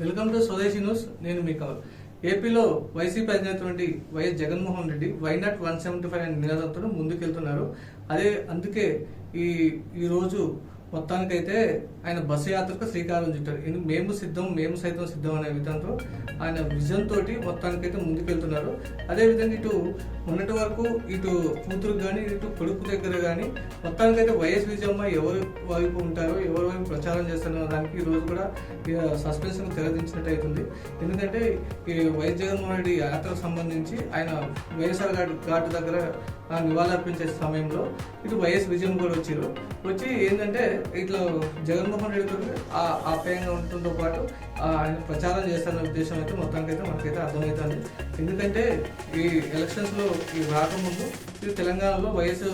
Welcome to స్వదేశీ news. నేను మీ cover. ఏపీలో వైసీపీ అధినేత వైఎస్ జగన్మోహన్ రెడ్డి వైనాట్ 175 అనే నినాదంతో ముందుకెళ్తున్నారు. అందుకే ఈ రోజు మొత్తానికైతే ఆయన బస్సు యాత్రకు శ్రీకారం చుట్టారు. మేము సైతం సిద్ధం అనే విధంతో ఆయన విజన్ తోటి మొత్తానికైతే ముందుకెళ్తున్నారు. అదేవిధంగా ఇటు మొన్నటి వరకు ఇటు కూతురు కానీ ఇటు కొడుకు దగ్గర కానీ మొత్తానికైతే వైఎస్ విజయమ్మ ఎవరి వైపు ఉంటారో ఎవరి వైపు ప్రచారం చేస్తారో దానికి ఈ రోజు కూడా సస్పెన్షన్ తెరదించినట్టు అవుతుంది. ఎందుకంటే ఈ వైఎస్ జగన్మోహన్ రెడ్డి యాత్రకు సంబంధించి ఆయన వైఎస్ఆర్ ఘాట్ దగ్గర నివాళులర్పించే సమయంలో ఇటు వైఎస్ విజయం కూడా వచ్చి ఏంటంటే ఇట్లా జగన్మోహన్ రెడ్డి గారు ఆప్యాయంగా ఉండటంతో పాటు ఆయన ప్రచారం చేస్తారన్న ఉద్దేశం అయితే మొత్తానికైతే మనకైతే అర్థమవుతుంది. ఎందుకంటే ఈ ఎలక్షన్స్ లో రాకముందు ఇది తెలంగాణలో వైఎస్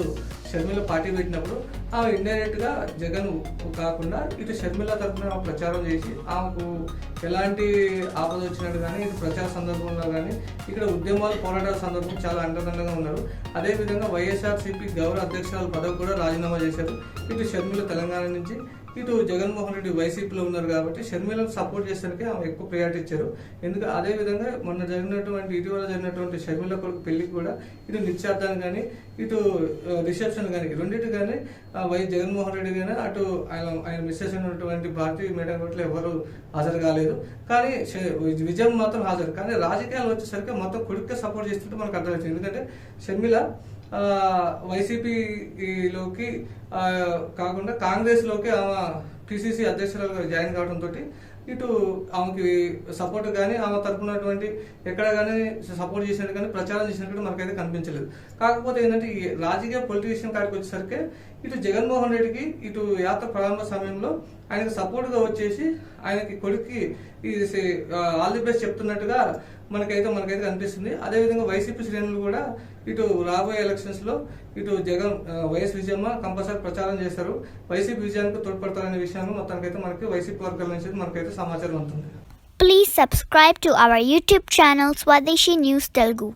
షర్మిల పార్టీ పెట్టినప్పుడు ఆమె ఇండైరెక్ట్ గా జగన్ కాకుండా ఇటు షర్మిల తరఫున ప్రచారం చేసి ఆమెకు ఎలాంటి ఆపద వచ్చినట్టు కానీ ఇటు ప్రచార సందర్భంలో కానీ ఇక్కడ ఉద్యమాలు పోరాటాల సందర్భం చాలా అండదండగా ఉన్నారు. అదేవిధంగా వైఎస్ఆర్సీపీ గౌరవ అధ్యక్షురాల పదవి కూడా రాజీనామా చేశారు. ఇటు షర్మిల తెలంగాణ నుంచి ఇటు జగన్మోహన్ రెడ్డి వైసీపీలో ఉన్నారు కాబట్టి షర్మిలను సపోర్ట్ చేసేందుకే ఆమె ఎక్కువ ప్రయారిటీ ఇచ్చారు. అదేవిధంగా ఇటీవల జరిగినటువంటి షర్మిల కొడుకు పెళ్లికి కూడా ఇటు నిశ్చార్థాన్ని కానీ ఇటు రిసెప్షన్ కానీ రెండింటి కానీ వైఎస్ జగన్మోహన్ రెడ్డి కానీ అటు ఆయన మిస్సెస్ ఉన్నటువంటి భారతీయ మేడం కొట్లు ఎవరు హాజరు కాలేదు. కానీ విజయం మాత్రం హాజరు. కానీ రాజకీయాలు వచ్చేసరికి మొత్తం కొడుకే సపోర్ట్ చేస్తుంటే మనకు అర్థమవుతుంది. ఎందుకంటే షర్మిల వైసీపీలోకి కాకుండా కాంగ్రెస్ లోకి ఆమె పిసిసి అధ్యక్షురాలుగా జాయిన్ కావడంతో ఇటు ఆమెకి సపోర్ట్ కానీ ఆమె తరపునటువంటి ఎక్కడ కానీ సపోర్ట్ చేసినట్టు కానీ ప్రచారం చేసినట్టు మనకైతే కనిపించలేదు. కాకపోతే ఏంటంటే ఈ రాజకీయ పొలిటీషియన్ కాడికి వచ్చేసరికి ఇటు జగన్మోహన్ రెడ్డికి ఇటు యాత్ర ప్రారంభ సమయంలో ఆయనకు సపోర్ట్ గా వచ్చేసి ఆయనకి కొడుక్కి ఆల్ ది బెస్ట్ చెప్తున్నట్టుగా మనకైతే కనిపిస్తుంది. అదేవిధంగా వైసీపీ శ్రేణులు కూడా ఇటు రాబోయే ఎలక్షన్స్ లో ఇటు వైఎస్ విజయమ్మ కంపల్సరీ ప్రచారం చేస్తారు, వైసీపీ విజయానికి తోడ్పడతారనే విషయాన్ని మొత్తానికైతే మనకి వైసీపీ వర్గాల నుంచి మనకైతే సమాచారం ఉంటుంది. Please subscribe to our YouTube channel Swadeshi News Telugu.